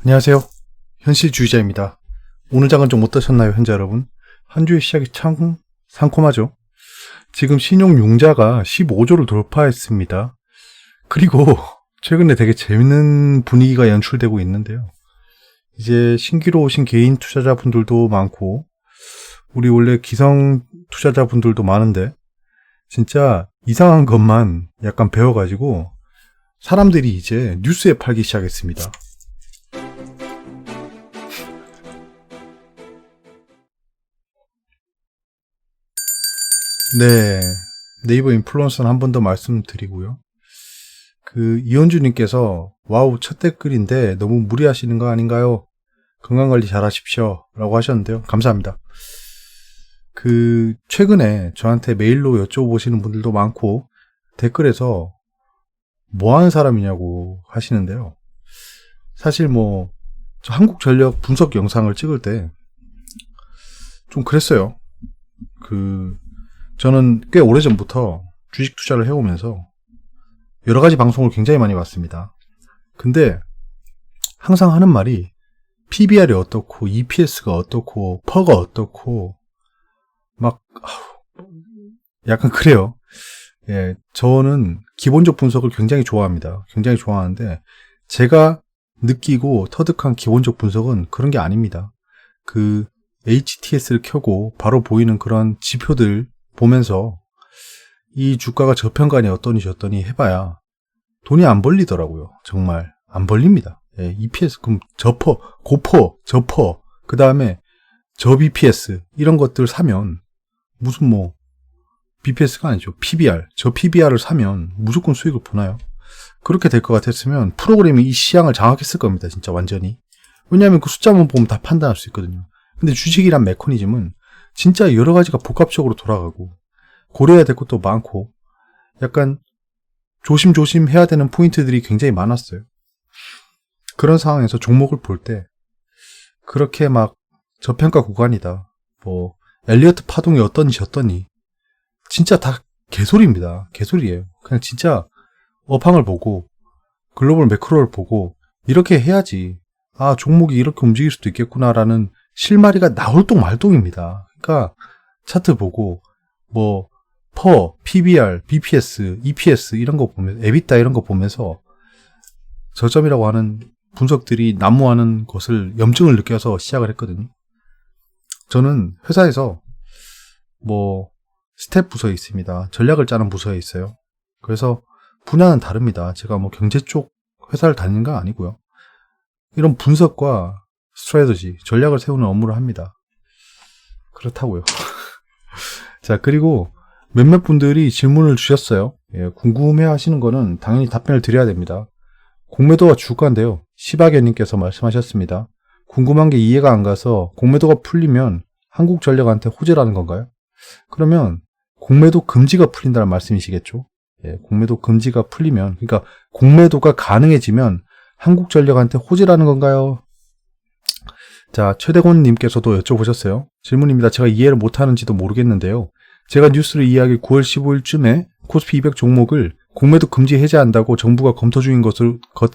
안녕하세요. 현실주의자입니다. 오늘 장은 좀 어떠셨나요, 현재 여러분? 한 주의 시작이 참 상콤하죠? 지금 신용융자가 15조를 돌파했습니다. 그리고 최근에 되게 재밌는 분위기가 연출되고 있는데요. 이제 신규로 오신 개인 투자자분들도 많고 우리 원래 기성 투자자분들도 많은데 진짜 이상한 것만 약간 배워가지고 사람들이 이제 뉴스에 팔기 시작했습니다. 네, 네이버 인플루언서는 한 번 더 말씀드리고요. 이현주님께서 와우 첫 댓글인데 너무 무리하시는 거 아닌가요? 건강관리 잘 하십시오 라고 하셨는데요. 감사합니다. 최근에 저한테 메일로 여쭤보시는 분들도 많고 댓글에서 뭐 하는 사람이냐고 하시는데요. 사실 저 한국전력 분석 영상을 찍을 때 좀 그랬어요. 저는 꽤 오래전부터 주식 투자를 해오면서 여러 가지 방송을 굉장히 많이 봤습니다. 근데 항상 하는 말이 PBR이 어떻고 EPS가 어떻고 퍼가 어떻고 약간 그래요. 예, 저는 기본적 분석을 굉장히 좋아합니다. 굉장히 좋아하는데 제가 느끼고 터득한 기본적 분석은 그런 게 아닙니다. HTS를 켜고 바로 보이는 그런 지표들 보면서 이 주가가 저평가니 어떠니 저떠니 해봐야 돈이 안 벌리더라고요. 정말 안 벌립니다. 예, EPS 그럼 저퍼, 고퍼, 저퍼, 그 다음에 저 BPS 이런 것들 사면 무슨 BPS가 아니죠. PBR, 저 PBR을 사면 무조건 수익을 보나요? 그렇게 될 것 같았으면 프로그램이 이 시장을 장악했을 겁니다. 진짜 완전히. 왜냐하면 그 숫자만 보면 다 판단할 수 있거든요. 근데 주식이란 메커니즘은 진짜 여러 가지가 복합적으로 돌아가고 고려해야 될 것도 많고 약간 조심조심 해야 되는 포인트들이 굉장히 많았어요. 그런 상황에서 종목을 볼 때 그렇게 저평가 구간이다. 엘리어트 파동이 어떠니 저떠니 진짜 다 개소리입니다. 개소리예요. 그냥 진짜 업황을 보고 글로벌 매크로를 보고 이렇게 해야지 종목이 이렇게 움직일 수도 있겠구나라는 실마리가 나올 똥 말똥입니다. 그러니까 차트 보고 퍼, PBR, BPS, EPS 이런 거 보면 에비타 이런 거 보면서 저점이라고 하는 분석들이 난무하는 것을 염증을 느껴서 시작을 했거든요. 저는 회사에서 스텝 부서에 있습니다. 전략을 짜는 부서에 있어요. 그래서 분야는 다릅니다. 제가 경제 쪽 회사를 다니는 건 아니고요. 이런 분석과 스트래터지, 전략을 세우는 업무를 합니다. 그렇다고요. 자, 그리고 몇몇 분들이 질문을 주셨어요. 예, 궁금해 하시는 거는 당연히 답변을 드려야 됩니다. 공매도와 주가인데요. 시바견님께서 말씀하셨습니다. 궁금한 게 이해가 안 가서 공매도가 풀리면 한국전력한테 호재라는 건가요? 그러면 공매도 금지가 풀린다는 말씀이시겠죠? 예, 공매도 금지가 풀리면, 그러니까 공매도가 가능해지면 한국전력한테 호재라는 건가요? 자, 최대곤님께서도 여쭤보셨어요. 질문입니다. 제가 이해를 못하는지도 모르겠는데요. 제가 뉴스를 이해하기 9월 15일쯤에 코스피 200 종목을 공매도 금지 해제한다고 정부가 검토 중인 것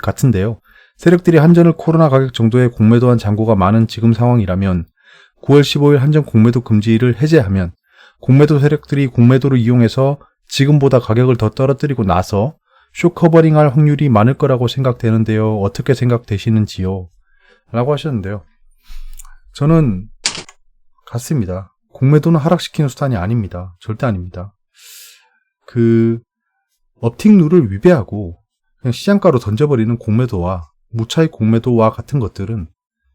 같은데요. 세력들이 한전을 코로나 가격 정도의 공매도한 잔고가 많은 지금 상황이라면 9월 15일 한전 공매도 금지를 해제하면 공매도 세력들이 공매도를 이용해서 지금보다 가격을 더 떨어뜨리고 나서 숏커버링할 확률이 많을 거라고 생각되는데요. 어떻게 생각되시는지요? 라고 하셨는데요. 저는 같습니다. 공매도는 하락시키는 수단이 아닙니다. 절대 아닙니다. 업틱 룰을 위배하고 그냥 시장가로 던져버리는 공매도와 무차익 공매도와 같은 것들은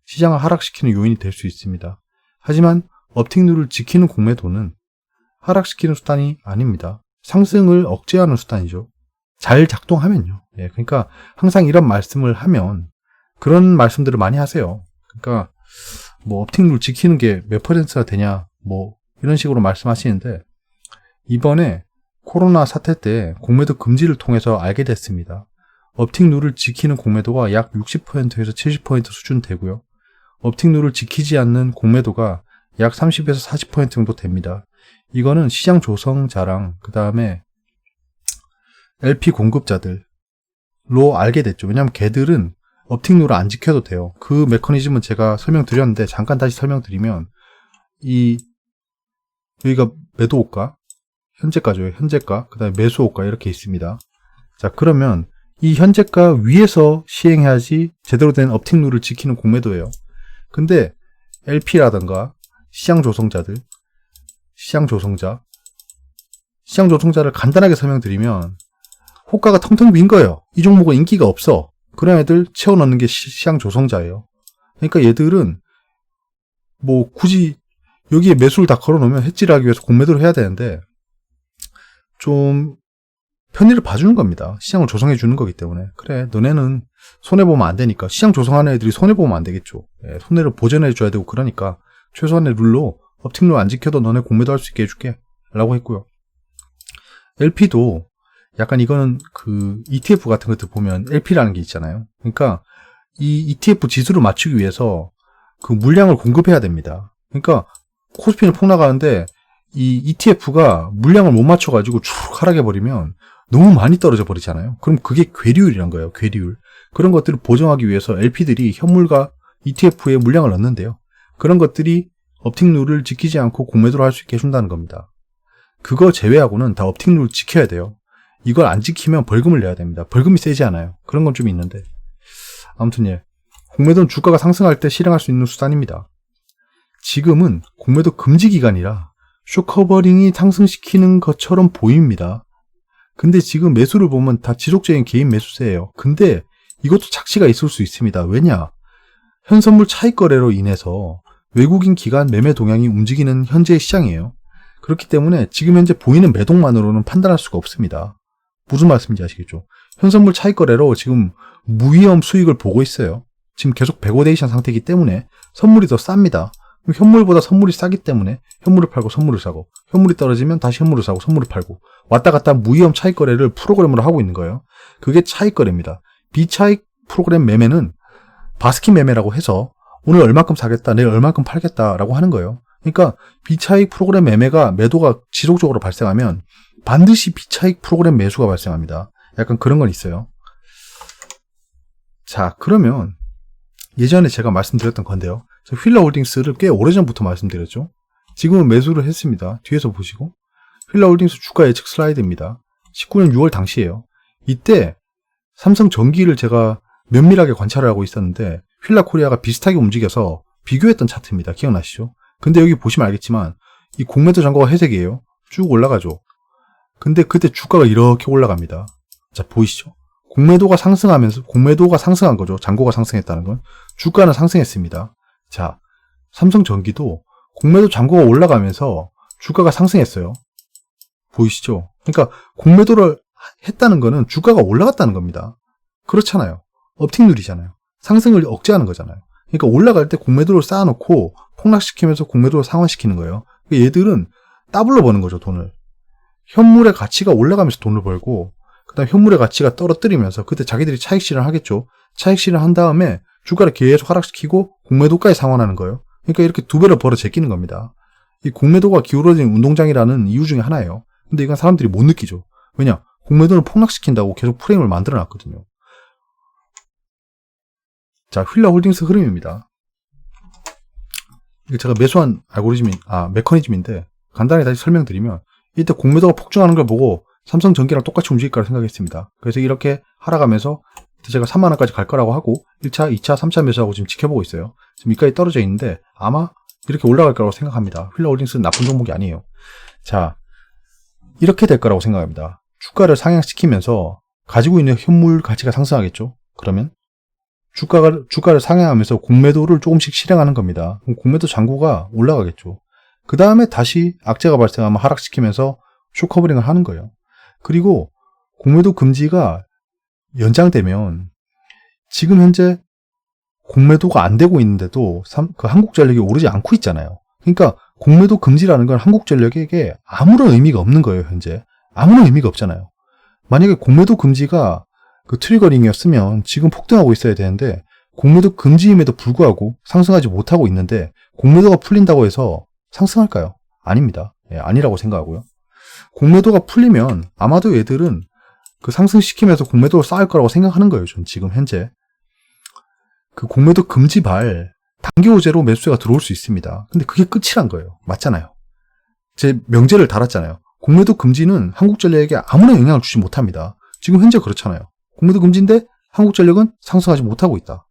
시장을 하락시키는 요인이 될 수 있습니다. 하지만 업틱 룰을 지키는 공매도는 하락시키는 수단이 아닙니다. 상승을 억제하는 수단이죠. 잘 작동하면요. 예, 그러니까 항상 이런 말씀을 하면 그런 말씀들을 많이 하세요. 그러니까 업틱 룰 지키는 게 몇 퍼센트가 되냐 이런 식으로 말씀하시는데 이번에 코로나 사태 때 공매도 금지를 통해서 알게 됐습니다. 업틱 룰을 지키는 공매도가 약 60%에서 70% 수준 되고요. 업틱 룰을 지키지 않는 공매도가 약 30에서 40% 정도 됩니다. 이거는 시장 조성자랑 그 다음에 LP 공급자들로 알게 됐죠. 왜냐하면 걔들은 업틱 룰을 안 지켜도 돼요. 그 메커니즘은 제가 설명드렸는데 잠깐 다시 설명드리면 여기가 매도호가, 현재가죠. 현재가, 그 다음에 매수호가 이렇게 있습니다. 자, 그러면 이 현재가 위에서 시행해야지 제대로 된 업틱 룰을 지키는 공매도예요. 근데 LP라든가 시장 조성자들, 시장 조성자를 간단하게 설명드리면 호가가 텅텅 빈 거예요. 이 종목은 인기가 없어. 그런 애들 채워넣는 게 시장 조성자예요. 그러니까 얘들은 뭐 굳이 여기에 매수를 다 걸어놓으면 해지를 하기 위해서 공매도를 해야 되는데 좀 편의를 봐주는 겁니다. 시장을 조성해 주는 거기 때문에. 그래, 너네는 손해보면 안 되니까. 시장 조성하는 애들이 손해보면 안 되겠죠. 예, 손해를 보전해 줘야 되고 그러니까 최소한의 룰로 업틱 룰 안 지켜도 너네 공매도 할 수 있게 해줄게 라고 했고요. LP도 약간 이거는 그 ETF 같은 것들 보면 LP라는 게 있잖아요. 그러니까 이 ETF 지수를 맞추기 위해서 그 물량을 공급해야 됩니다. 그러니까 코스피는 폭락하는데 이 ETF가 물량을 못 맞춰가지고 쭉 하락해버리면 너무 많이 떨어져 버리잖아요. 그럼 그게 괴리율이란 거예요. 괴리율. 그런 것들을 보정하기 위해서 LP들이 현물과 ETF에 물량을 넣는데요. 그런 것들이 업틱 룰을 지키지 않고 공매도를 할 수 있게 해준다는 겁니다. 그거 제외하고는 다 업틱 룰을 지켜야 돼요. 이걸 안 지키면 벌금을 내야 됩니다. 벌금이 세지 않아요. 그런 건 좀 있는데. 아무튼 예. 공매도는 주가가 상승할 때 실행할 수 있는 수단입니다. 지금은 공매도 금지 기간이라 숏커버링이 상승시키는 것처럼 보입니다. 근데 지금 매수를 보면 다 지속적인 개인 매수세예요. 근데 이것도 착시가 있을 수 있습니다. 왜냐? 현선물 차익 거래로 인해서 외국인 기관 매매 동향이 움직이는 현재의 시장이에요. 그렇기 때문에 지금 현재 보이는 매동만으로는 판단할 수가 없습니다. 무슨 말씀인지 아시겠죠? 현선물 차익 거래로 지금 무위험 수익을 보고 있어요. 지금 계속 백오데이션 상태이기 때문에 선물이 더 쌉니다. 현물보다 선물이 싸기 때문에 현물을 팔고 선물을 사고, 현물이 떨어지면 다시 현물을 사고 선물을 팔고, 왔다 갔다 무위험 차익 거래를 프로그램으로 하고 있는 거예요. 그게 차익 거래입니다. 비차익 프로그램 매매는 바스켓 매매라고 해서 오늘 얼마큼 사겠다, 내일 얼마큼 팔겠다라고 하는 거예요. 그러니까 비차익 프로그램 매매가 매도가 지속적으로 발생하면 반드시 비차익 프로그램 매수가 발생합니다. 약간 그런 건 있어요. 자, 그러면 예전에 제가 말씀드렸던 건데요. 휠라홀딩스를 꽤 오래전부터 말씀드렸죠. 지금은 매수를 했습니다. 뒤에서 보시고. 휠라홀딩스 주가 예측 슬라이드입니다. 19년 6월 당시에요. 이때 삼성전기를 제가 면밀하게 관찰을 하고 있었는데 휠라코리아가 비슷하게 움직여서 비교했던 차트입니다. 기억나시죠? 근데 여기 보시면 알겠지만 이 공매도 잔고가 회색이에요. 쭉 올라가죠. 근데 그때 주가가 이렇게 올라갑니다. 자, 보이시죠? 공매도가 상승한 거죠. 잔고가 상승했다는 건. 주가는 상승했습니다. 자, 삼성전기도 공매도 잔고가 올라가면서 주가가 상승했어요. 보이시죠? 그러니까 공매도를 했다는 거는 주가가 올라갔다는 겁니다. 그렇잖아요. 업틱 룰이잖아요. 상승을 억제하는 거잖아요. 그러니까 올라갈 때 공매도를 쌓아놓고 폭락시키면서 공매도를 상환시키는 거예요. 그러니까 얘들은 더블로 버는 거죠, 돈을. 현물의 가치가 올라가면서 돈을 벌고, 그 다음 현물의 가치가 떨어뜨리면서 그때 자기들이 차익 실현을 하겠죠. 차익 실현을 한 다음에 주가를 계속 하락시키고 공매도까지 상환하는 거예요. 그러니까 이렇게 두 배로 벌어 제끼는 겁니다. 이 공매도가 기울어진 운동장이라는 이유 중에 하나예요. 근데 이건 사람들이 못 느끼죠. 왜냐? 공매도를 폭락시킨다고 계속 프레임을 만들어 놨거든요. 자, 휠라홀딩스 흐름입니다. 이게 제가 매수한 메커니즘인데 간단히 다시 설명드리면 이때 공매도가 폭증하는 걸 보고 삼성전기랑 똑같이 움직일 거라 생각했습니다. 그래서 이렇게 하락하면서 제가 3만원까지 갈 거라고 하고 1차, 2차, 3차 매수하고 지금 지켜보고 있어요. 지금 이까지 떨어져 있는데 아마 이렇게 올라갈 거라고 생각합니다. 휠라홀딩스는 나쁜 종목이 아니에요. 자, 이렇게 될 거라고 생각합니다. 주가를 상향시키면서 가지고 있는 현물 가치가 상승하겠죠. 그러면 주가를 상향하면서 공매도를 조금씩 실행하는 겁니다. 그럼 공매도 잔고가 올라가겠죠. 그 다음에 다시 악재가 발생하면 하락시키면서 숏커버링을 하는 거예요. 그리고 공매도 금지가 연장되면 지금 현재 공매도가 안 되고 있는데도 그 한국전력이 오르지 않고 있잖아요. 그러니까 공매도 금지라는 건 한국전력에게 아무런 의미가 없는 거예요. 현재 아무런 의미가 없잖아요. 만약에 공매도 금지가 그 트리거링이었으면 지금 폭등하고 있어야 되는데 공매도 금지임에도 불구하고 상승하지 못하고 있는데 공매도가 풀린다고 해서 상승할까요? 아닙니다. 예, 아니라고 생각하고요. 공매도가 풀리면 아마도 얘들은 그 상승시키면서 공매도를 쌓을 거라고 생각하는 거예요. 전 지금 현재. 그 공매도 금지발 단기 호재로 매수세가 들어올 수 있습니다. 근데 그게 끝이란 거예요. 맞잖아요. 제 명제를 달았잖아요. 공매도 금지는 한국전력에게 아무런 영향을 주지 못합니다. 지금 현재 그렇잖아요. 공매도 금지인데 한국전력은 상승하지 못하고 있다.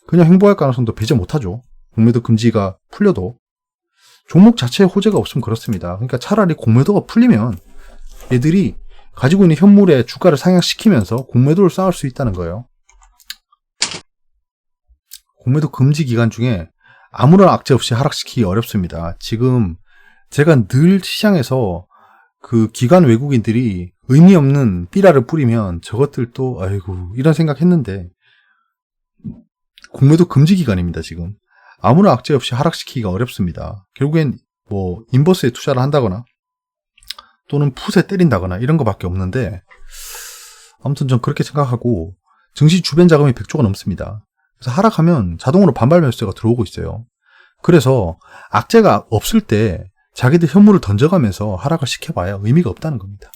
그냥 행보할 가능성도 배제 못하죠. 공매도 금지가 풀려도. 종목 자체에 호재가 없으면 그렇습니다. 그러니까 차라리 공매도가 풀리면 얘들이 가지고 있는 현물의 주가를 상향시키면서 공매도를 쌓을 수 있다는 거예요. 공매도 금지 기간 중에 아무런 악재 없이 하락시키기 어렵습니다. 지금 제가 늘 시장에서 그 기관 외국인들이 의미 없는 삐라를 뿌리면 저것들도 아이고 이런 생각했는데 공매도 금지 기간입니다. 지금 아무런 악재 없이 하락시키기가 어렵습니다. 결국엔 뭐 인버스에 투자를 한다거나 또는 풋에 때린다거나 이런 거밖에 없는데 아무튼 전 그렇게 생각하고 증시 주변 자금이 100조가 넘습니다. 그래서 하락하면 자동으로 반발 매수세가 들어오고 있어요. 그래서 악재가 없을 때 자기들 현물을 던져가면서 하락을 시켜봐야 의미가 없다는 겁니다.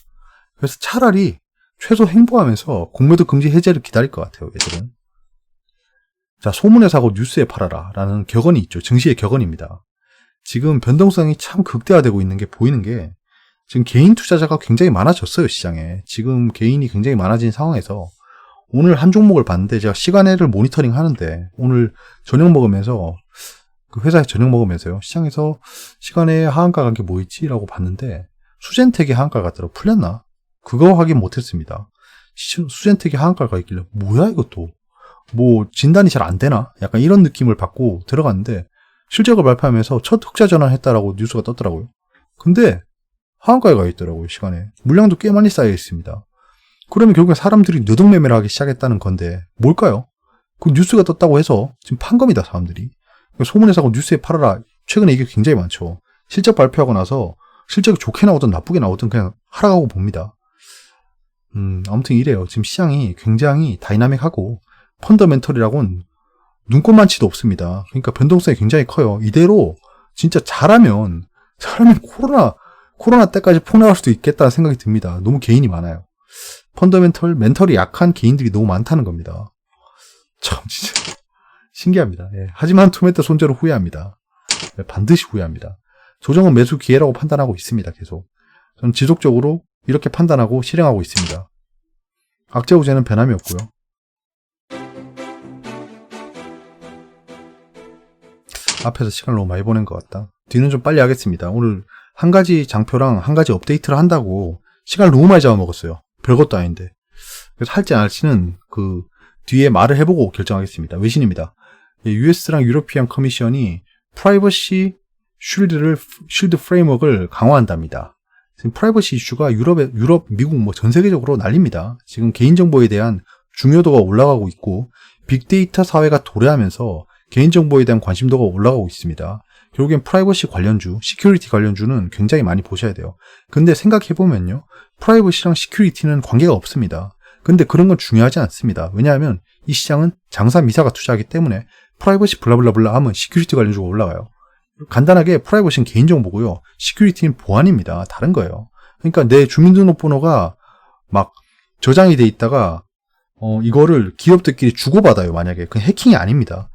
그래서 차라리 최소 행보하면서 공매도 금지 해제를 기다릴 것 같아요. 얘들은. 자, 소문에 사고 뉴스에 팔아라 라는 격언이 있죠. 증시의 격언입니다. 지금 변동성이 참 극대화되고 있는 게 보이는 게 지금 개인 투자자가 굉장히 많아졌어요. 시장에. 지금 개인이 굉장히 많아진 상황에서 오늘 한 종목을 봤는데 제가 시간외를 모니터링 하는데 오늘 저녁 먹으면서 그 회사에 저녁 먹으면서요. 시장에서 시간외 하한가 간 게 뭐 있지? 라고 봤는데 수젠텍이 하한가가 같더라고. 풀렸나? 그거 확인 못했습니다. 수젠텍이 하한가가 있길래 뭐야 이것도. 뭐 진단이 잘 안 되나? 약간 이런 느낌을 받고 들어갔는데 실적을 발표하면서 첫 흑자 전환했다라고 뉴스가 떴더라고요. 근데 하한가에 가 있더라고요. 시간에. 물량도 꽤 많이 쌓여 있습니다. 그러면 결국에 사람들이 뇌동매매를 하기 시작했다는 건데 뭘까요? 그 뉴스가 떴다고 해서 지금 판 겁니다. 사람들이. 소문에 사고 뉴스에 팔아라. 최근에 이게 굉장히 많죠. 실적 발표하고 나서 실적이 좋게 나오든 나쁘게 나오든 그냥 하락하고 봅니다. 아무튼 이래요. 지금 시장이 굉장히 다이나믹하고 펀더멘털이라고는 눈꼽만치도 없습니다. 그러니까 변동성이 굉장히 커요. 이대로 진짜 잘하면 코로나 때까지 폭락할 수도 있겠다는 생각이 듭니다. 너무 개인이 많아요. 멘털이 약한 개인들이 너무 많다는 겁니다. 참 진짜 신기합니다. 예. 하지만 투매트 손절은 후회합니다. 예, 반드시 후회합니다. 조정은 매수 기회라고 판단하고 있습니다. 계속. 저는 지속적으로 이렇게 판단하고 실행하고 있습니다. 악재 호재는 변함이 없고요. 앞에서 시간을 너무 많이 보낸 것 같다. 뒤는 좀 빨리 하겠습니다. 오늘 한 가지 장표랑 한 가지 업데이트를 한다고 시간을 너무 많이 잡아먹었어요. 별것도 아닌데. 그래서 할지 안 할지는 그 뒤에 말을 해보고 결정하겠습니다. 외신입니다. US랑 유러피안 커미션이 프라이버시 쉴드 프레임워크를 강화한답니다. 지금 프라이버시 이슈가 유럽, 미국 뭐 전 세계적으로 난립니다. 지금 개인정보에 대한 중요도가 올라가고 있고 빅데이터 사회가 도래하면서 개인정보에 대한 관심도가 올라가고 있습니다. 결국엔 프라이버시 관련주, 시큐리티 관련주는 굉장히 많이 보셔야 돼요. 근데 생각해보면요. 프라이버시랑 시큐리티는 관계가 없습니다. 근데 그런 건 중요하지 않습니다. 왜냐하면 이 시장은 장사 미사가 투자하기 때문에 프라이버시 블라블라블라 하면 시큐리티 관련주가 올라가요. 간단하게 프라이버시는 개인정보고요. 시큐리티는 보안입니다. 다른 거예요. 그러니까 내 주민등록번호가 막 저장이 돼 있다가 이거를 기업들끼리 주고받아요. 만약에. 그건 해킹이 아닙니다.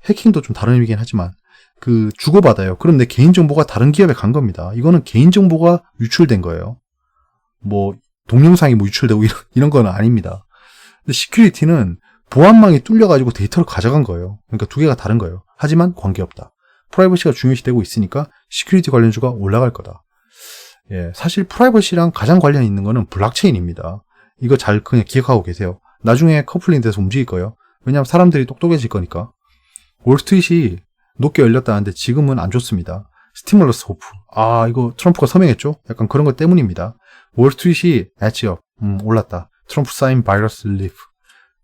해킹도 좀 다른 의미긴 하지만 그 주고받아요. 그럼 내 개인정보가 다른 기업에 간 겁니다. 이거는 개인정보가 유출된 거예요. 뭐 동영상이 뭐 유출되고 이런 건 아닙니다. 근데 시큐리티는 보안망이 뚫려가지고 데이터를 가져간 거예요. 그러니까 두 개가 다른 거예요. 하지만 관계없다. 프라이버시가 중요시되고 있으니까 시큐리티 관련주가 올라갈 거다. 예, 사실 프라이버시랑 가장 관련 있는 거는 블록체인입니다. 이거 잘 그냥 기억하고 계세요. 나중에 커플링 돼서 움직일 거예요. 왜냐하면 사람들이 똑똑해질 거니까. 월스트리트이 높게 열렸다는데 지금은 안 좋습니다. 스티뮬러스 호프. 아, 이거 트럼프가 서명했죠? 약간 그런 것 때문입니다. 월스트리트이 엣지업. 올랐다. 트럼프 사인 바이러스 릴리프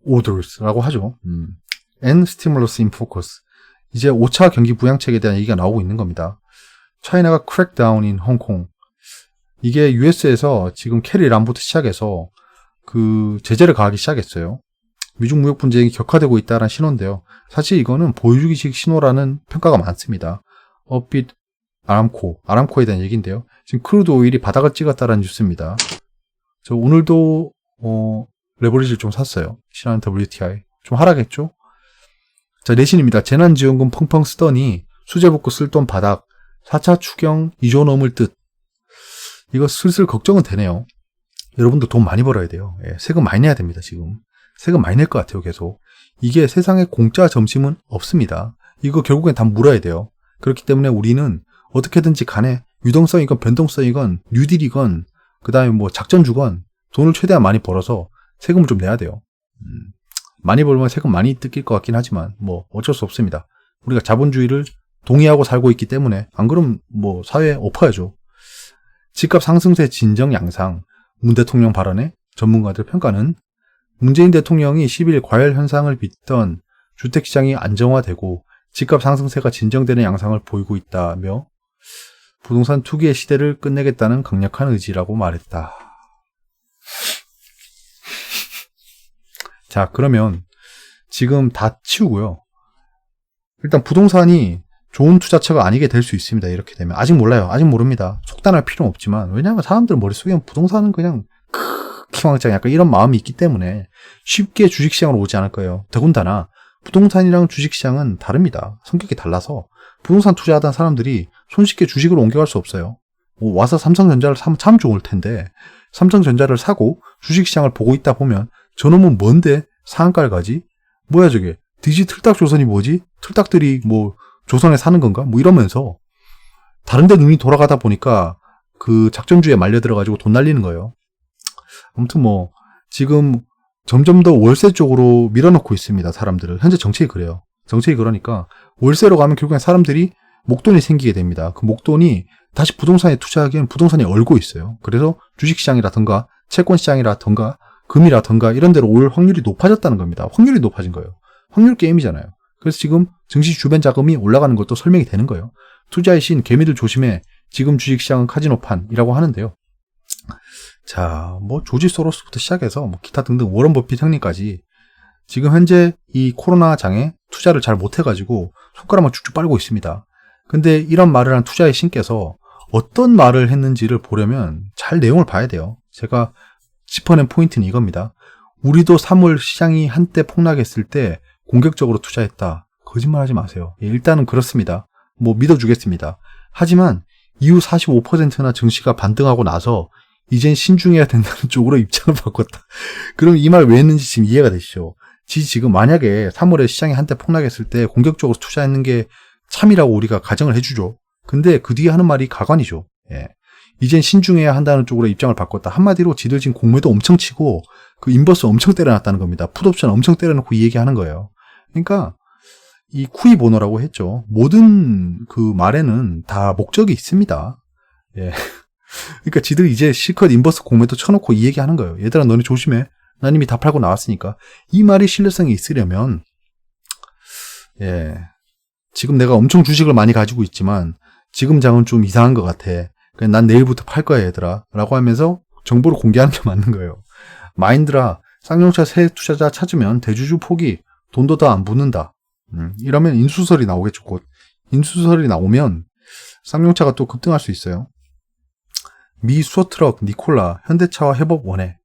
오더스라고 하죠. and stimulus in focus. 이제 5차 경기 부양책에 대한 얘기가 나오고 있는 겁니다. 차이나가 crackdown in 홍콩. 이게 US에서 지금 캐리 람부터 시작해서 그 제재를 가하기 시작했어요. 미중 무역 분쟁이 격화되고 있다는 신호인데요. 사실 이거는 보여주기식 신호라는 평가가 많습니다. 업빛 아람코에 대한 얘기인데요. 지금 크루드 오일이 바닥을 찍었다는 뉴스입니다. 저 오늘도 레버리지를 좀 샀어요. 신한 WTI 좀 하락했죠. 자, 내신입니다. 재난지원금 펑펑 쓰더니 수재 복구 쓸 돈 바닥. 4차 추경 2조 넘을 듯. 이거 슬슬 걱정은 되네요. 여러분도 돈 많이 벌어야 돼요. 예, 세금 많이 내야 됩니다, 지금. 세금 많이 낼 것 같아요, 계속. 이게 세상에 공짜 점심은 없습니다. 이거 결국엔 다 물어야 돼요. 그렇기 때문에 우리는 어떻게든지 간에 유동성이건 변동성이건 뉴딜이건 그 다음에 뭐 작전주건 돈을 최대한 많이 벌어서 세금을 좀 내야 돼요. 많이 벌면 세금 많이 뜯길 것 같긴 하지만 뭐 어쩔 수 없습니다. 우리가 자본주의를 동의하고 살고 있기 때문에 안 그러면 뭐 사회에 엎어야죠. 집값 상승세 진정 양상. 문 대통령 발언에 전문가들 평가는 문재인 대통령이 10일 과열 현상을 빚던 주택시장이 안정화되고 집값 상승세가 진정되는 양상을 보이고 있다며 부동산 투기의 시대를 끝내겠다는 강력한 의지라고 말했다. 자, 그러면 지금 다 치우고요. 일단 부동산이 좋은 투자처가 아니게 될 수 있습니다. 이렇게 되면. 아직 몰라요. 아직 모릅니다. 속단할 필요는 없지만 왜냐하면 사람들 머릿속에는 부동산은 그냥 희망장 약간 이런 마음이 있기 때문에 쉽게 주식시장으로 오지 않을 거예요. 더군다나 부동산이랑 주식시장은 다릅니다. 성격이 달라서 부동산 투자하던 사람들이 손쉽게 주식으로 옮겨갈 수 없어요. 뭐 와서 삼성전자를 사면 참 좋을 텐데 삼성전자를 사고 주식시장을 보고 있다 보면 저놈은 뭔데 상한가를 가지? 뭐야 저게? 디지 틀딱 조선이 뭐지? 틀딱들이 뭐 조선에 사는 건가? 뭐 이러면서 다른 데 눈이 돌아가다 보니까 그 작전주에 말려 들어가지고 돈 날리는 거예요. 아무튼 뭐 지금 점점 더 월세 쪽으로 밀어넣고 있습니다. 사람들을. 현재 정책이 그래요. 정책이 그러니까 월세로 가면 결국엔 사람들이 목돈이 생기게 됩니다. 그 목돈이 다시 부동산에 투자하기엔 부동산이 얼고 있어요. 그래서 주식시장이라든가 채권시장이라든가 금이라든가 이런 데로 올 확률이 높아졌다는 겁니다. 확률이 높아진 거예요. 확률 게임이잖아요. 그래서 지금 증시 주변 자금이 올라가는 것도 설명이 되는 거예요. 투자의 신 개미들 조심해. 지금 주식시장은 카지노판이라고 하는데요. 자, 뭐 조지 소로스부터 시작해서 뭐 기타 등등 워런 버핏 형님까지 지금 현재 이 코로나 장에 투자를 잘 못해가지고 손가락만 쭉쭉 빨고 있습니다. 근데 이런 말을 한 투자의 신께서 어떤 말을 했는지를 보려면 잘 내용을 봐야 돼요. 제가 짚어낸 포인트는 이겁니다. 우리도 3월 시장이 한때 폭락했을 때 공격적으로 투자했다. 거짓말하지 마세요. 예, 일단은 그렇습니다. 뭐 믿어주겠습니다. 하지만 이후 45%나 증시가 반등하고 나서 이젠 신중해야 된다는 쪽으로 입장을 바꿨다. 그럼 이 말 왜 했는지 지금 이해가 되시죠? 지금 만약에 3월에 시장이 한때 폭락했을 때 공격적으로 투자했는 게 참이라고 우리가 가정을 해주죠. 근데 그 뒤에 하는 말이 가관이죠. 예. 이젠 신중해야 한다는 쪽으로 입장을 바꿨다. 한마디로 지들 지금 공매도 엄청 치고 그 인버스 엄청 때려놨다는 겁니다. 풋옵션 엄청 때려놓고 이 얘기하는 거예요. 그러니까 이 쿠이 보노라고 했죠. 모든 그 말에는 다 목적이 있습니다. 예. 그러니까 지들 이제 실컷 인버스 공매도 쳐놓고 이 얘기하는 거예요. 얘들아 너네 조심해. 난 이미 다 팔고 나왔으니까. 이 말이 신뢰성이 있으려면 예. 지금 내가 엄청 주식을 많이 가지고 있지만 지금 장은 좀 이상한 것 같아. 난 내일부터 팔 거야 얘들아 라고 하면서 정보를 공개하는 게 맞는 거예요. 마인드라 쌍용차 새 투자자 찾으면 대주주 포기 돈도 더 안 붙는다. 이러면 인수설이 나오겠죠. 곧 인수설이 나오면 쌍용차가 또 급등할 수 있어요. 미 수소트럭 니콜라 현대차와 협업 원해.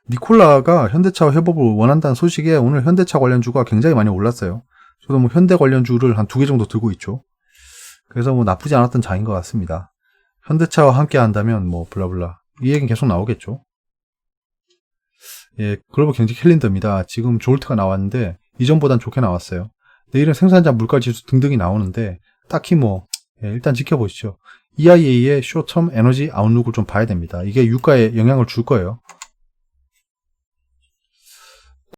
니콜라가 현대차와 협업을 원한다는 소식에 오늘 현대차 관련주가 굉장히 많이 올랐어요. 저도 뭐 현대 관련주를 한 2개 정도 들고 있죠. 그래서 뭐 나쁘지 않았던 장인 것 같습니다. 현대차와 함께 한다면 뭐 블라블라 이 얘기는 계속 나오겠죠. 예, 글로벌 경제 캘린더입니다. 지금 졸트가 나왔는데 이전보단 좋게 나왔어요. 내일은 생산자 물가지수 등등이 나오는데 딱히 뭐 예, 일단 지켜보시죠. EIA의 쇼텀 에너지 아웃룩을 좀 봐야 됩니다. 이게 유가에 영향을 줄 거예요.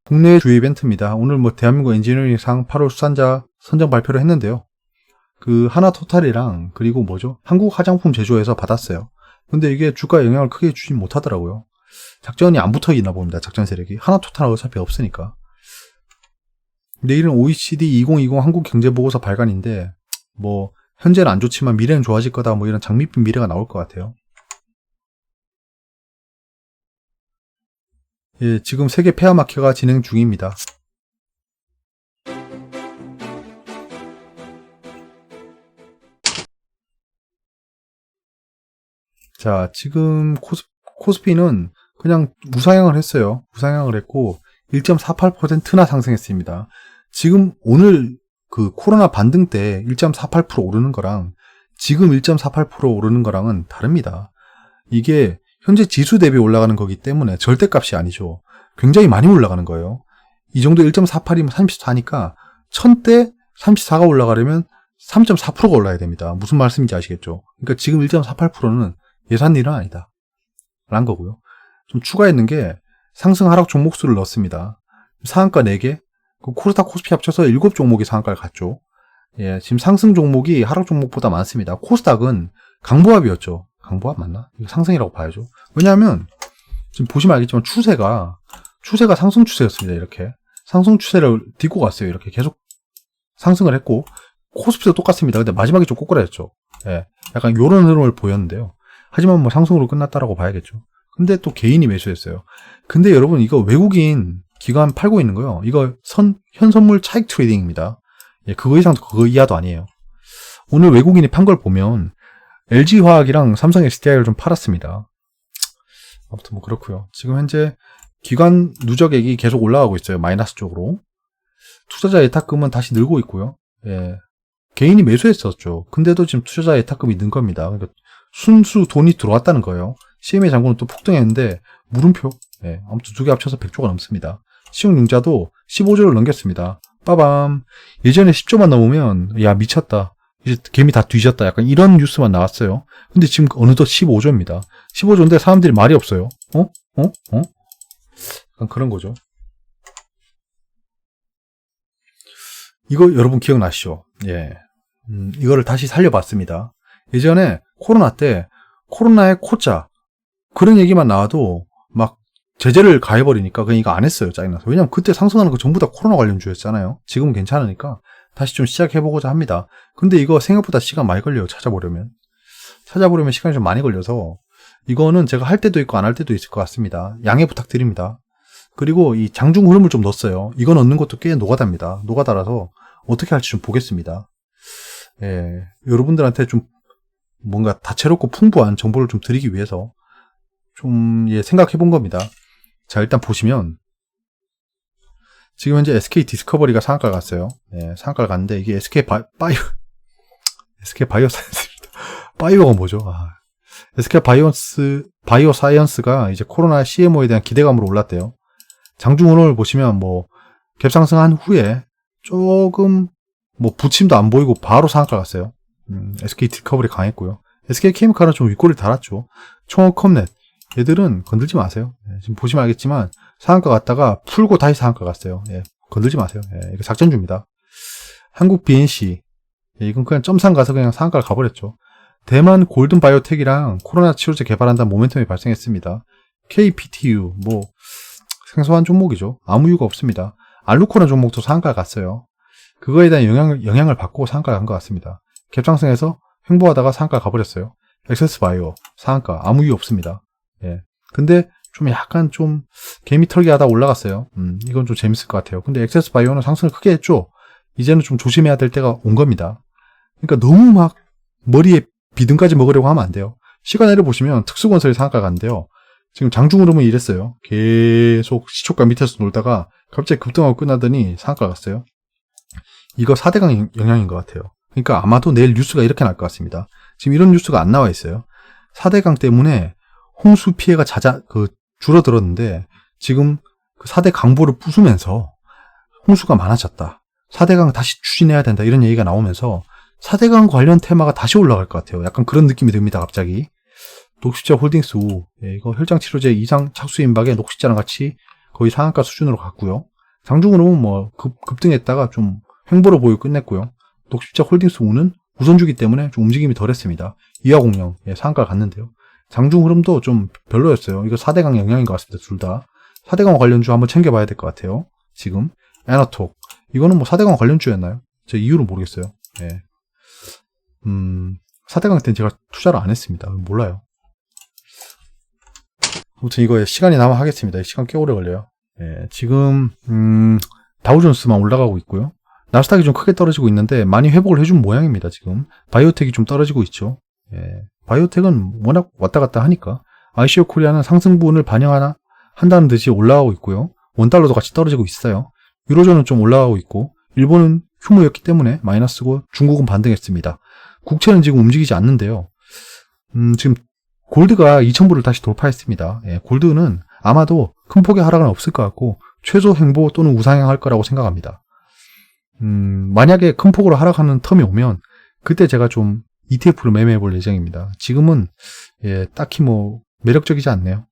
국내 주요 이벤트입니다. 오늘 뭐 대한민국 엔지니어링상 8월 수산자 선정 발표를 했는데요. 그 하나토탈이랑 그리고 뭐죠? 한국 화장품 제조회사 받았어요. 근데 이게 주가에 영향을 크게 주진 못하더라고요. 작전이 안 붙어 있나 봅니다. 작전 세력이. 하나토탈은 어차피 없으니까. 내일은 OECD 2020 한국 경제보고서 발간인데 뭐 현재는 안 좋지만 미래는 좋아질 거다 뭐 이런 장밋빛 미래가 나올 것 같아요. 예, 지금 세계 페어마켓가 진행 중입니다. 자, 지금 코스피는 그냥 우상향을 했어요. 우상향을 했고 1.48%나 상승했습니다. 지금 오늘 그 코로나 반등 때 1.48% 오르는 거랑 지금 1.48% 오르는 거랑은 다릅니다. 이게 현재 지수 대비 올라가는 거기 때문에 절대값이 아니죠. 굉장히 많이 올라가는 거예요. 이 정도 1.48이면 34니까 1000대 34가 올라가려면 3.4%가 올라야 됩니다. 무슨 말씀인지 아시겠죠? 그러니까 지금 1.48%는 예산 일은 아니다 라는 거고요. 좀 추가했는 게 상승 하락 종목 수를 넣었습니다. 상한가 4개, 코스닥 코스피 합쳐서 7종목이 상한가를 갔죠. 예, 지금 상승 종목이 하락 종목보다 많습니다. 코스닥은 강보합이었죠. 강보합 맞나? 이거 상승이라고 봐야죠. 왜냐하면 지금 보시면 알겠지만 추세가 상승 추세였습니다. 이렇게 상승 추세를 딛고 갔어요. 이렇게 계속 상승을 했고 코스피도 똑같습니다. 근데 마지막에 좀 꼬꾸라졌죠. 예, 약간 요런 흐름을 보였는데요. 하지만 뭐 상승으로 끝났다라고 봐야겠죠. 근데 또 개인이 매수했어요. 근데 여러분 이거 외국인 기관 팔고 있는 거요. 이거 현선물 차익 트레이딩입니다. 예, 그거 이상도 그거 이하도 아니에요. 오늘 외국인이 판 걸 보면 LG화학이랑 삼성 SDI를 좀 팔았습니다. 아무튼 뭐 그렇고요. 지금 현재 기관 누적액이 계속 올라가고 있어요. 마이너스 쪽으로. 투자자 예탁금은 다시 늘고 있고요. 예, 개인이 매수했었죠. 근데도 지금 투자자 예탁금이 는 겁니다. 그러니까 순수 돈이 들어왔다는 거예요. CMA 잔고는 또 폭등했는데 물음표. 예, 아무튼 두 개 합쳐서 100조가 넘습니다. 시용융자도 15조를 넘겼습니다. 빠밤. 예전에 10조만 넘으면 야 미쳤다. 이제 개미 다 뒤졌다. 약간 이런 뉴스만 나왔어요. 근데 지금 어느덧 15조입니다. 15조인데 사람들이 말이 없어요. 약간 그런 거죠. 이거 여러분 기억나시죠? 예. 이거를 다시 살려봤습니다. 예전에 코로나 때 코로나의 코자 그런 얘기만 나와도 막 제재를 가해버리니까 그냥 이거 안 했어요. 짜증나서. 왜냐면 그때 상승하는 거 전부 다 코로나 관련주였잖아요. 지금은 괜찮으니까 다시 좀 시작해보고자 합니다. 근데 이거 생각보다 시간 많이 걸려요. 찾아보려면 시간이 좀 많이 걸려서 이거는 제가 할 때도 있고 안 할 때도 있을 것 같습니다. 양해 부탁드립니다. 그리고 이 장중 흐름을 좀 넣었어요. 이거 넣는 것도 꽤 노가다입니다. 노가다라서 어떻게 할지 좀 보겠습니다. 예, 여러분들한테 좀 뭔가 다채롭고 풍부한 정보를 좀 드리기 위해서 좀 생각해 본 겁니다. 자, 일단 보시면 지금 현재 SK 디스커버리가 상한가를 갔어요. 예, 상한가를 갔는데 이게 SK 바이오사이언스입니다. 바이오가 뭐죠? SK 바이오사이언스가 이제 코로나 CMO에 대한 기대감으로 올랐대요. 장중 흐름을 보시면 뭐 갭상승한 후에 조금 뭐 부침도 안 보이고 바로 상한가 갔어요. SK 디스커버리 강했고요. SK 케미칼은 좀 윗꼬리를 달았죠. 총업컵넷 얘들은 건들지 마세요. 예, 지금 보시면 알겠지만 상한가 갔다가 풀고 다시 상한가 갔어요. 예, 건들지 마세요. 예, 이거 작전주입니다. 한국 BNC 예, 이건 그냥 점상 가서 그냥 상한가를 가버렸죠. 대만 골든 바이오텍이랑 코로나 치료제 개발한다는 모멘텀이 발생했습니다. KPTU 뭐 생소한 종목이죠. 아무 이유가 없습니다. 알루코나 종목도 상한가 갔어요. 그거에 대한 영향을 받고 상한가 간 것 같습니다. 갭상승해서 횡보하다가 상한가 가버렸어요. 엑세스바이오 상한가 아무 이유 없습니다. 예. 근데 좀 약간 좀 개미 털기 하다 올라갔어요. 이건 좀 재밌을 것 같아요. 근데 엑세스바이오는 상승을 크게 했죠. 이제는 좀 조심해야 될 때가 온 겁니다. 그러니까 너무 막 머리에 비듬까지 먹으려고 하면 안 돼요. 시간을 보시면 특수건설이 상한가 갔는데요. 지금 장중 흐름은 이랬어요. 계속 시초가 밑에서 놀다가 갑자기 급등하고 끝나더니 상한가 갔어요. 이거 4대강 영향인 것 같아요. 그러니까 아마도 내일 뉴스가 이렇게 날 것 같습니다. 지금 이런 뉴스가 안 나와 있어요. 4대강 때문에 홍수 피해가 줄어들었는데 지금 그 4대 강보를 부수면서 홍수가 많아졌다. 4대강 다시 추진해야 된다. 이런 얘기가 나오면서 4대강 관련 테마가 다시 올라갈 것 같아요. 약간 그런 느낌이 듭니다. 갑자기. 녹십자 홀딩스 우 이거 혈장치료제 이상 착수 임박에 녹십자랑 같이 거의 상한가 수준으로 갔고요. 장중으로는 뭐 급등했다가 좀 횡보로 보이고 끝냈고요. 녹십자 홀딩스 우는 우선주기 때문에 좀 움직임이 덜했습니다. 이하공영 상한가 갔는데요. 장중 흐름도 좀 별로였어요. 이거 4대강 영향인 것 같습니다. 둘 다. 4대강 관련주 한번 챙겨봐야 될 것 같아요. 지금 에너톡 이거는 뭐 4대강 관련주였나요? 제 이유를 모르겠어요. 예. 4대강 때는 제가 투자를 안 했습니다. 몰라요. 아무튼 이거 시간이 남아 하겠습니다. 시간 꽤 오래 걸려요. 예. 지금 다우존스만 올라가고 있고요. 나스닥이 좀 크게 떨어지고 있는데 많이 회복을 해준 모양입니다. 지금 바이오텍이 좀 떨어지고 있죠. 예. 바이오텍은 워낙 왔다 갔다 하니까 ICO 코리아는 상승분을 반영한다는 듯이 올라가고 있고요. 원달러도 같이 떨어지고 있어요. 유로존은 좀 올라가고 있고 일본은 휴무였기 때문에 마이너스고 중국은 반등했습니다. 국채는 지금 움직이지 않는데요. 지금 골드가 2,000불을 다시 돌파했습니다. 예, 골드는 아마도 큰 폭의 하락은 없을 것 같고 최소 횡보 또는 우상향할 거라고 생각합니다. 만약에 큰 폭으로 하락하는 텀이 오면 그때 제가 좀 ETF를 매매해 볼 예정입니다. 지금은 예, 딱히 뭐 매력적이지 않네요.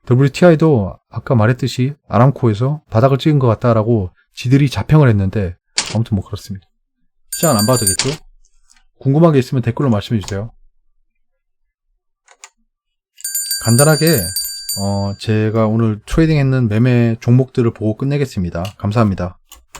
WTI도 아까 말했듯이 아람코에서 바닥을 찍은 것 같다라고 지들이 자평을 했는데 아무튼 뭐 그렇습니다. 시장은 안 봐도 되겠죠? 궁금한 게 있으면 댓글로 말씀해 주세요. 간단하게 제가 오늘 트레이딩 했는 매매 종목들을 보고 끝내겠습니다. 감사합니다.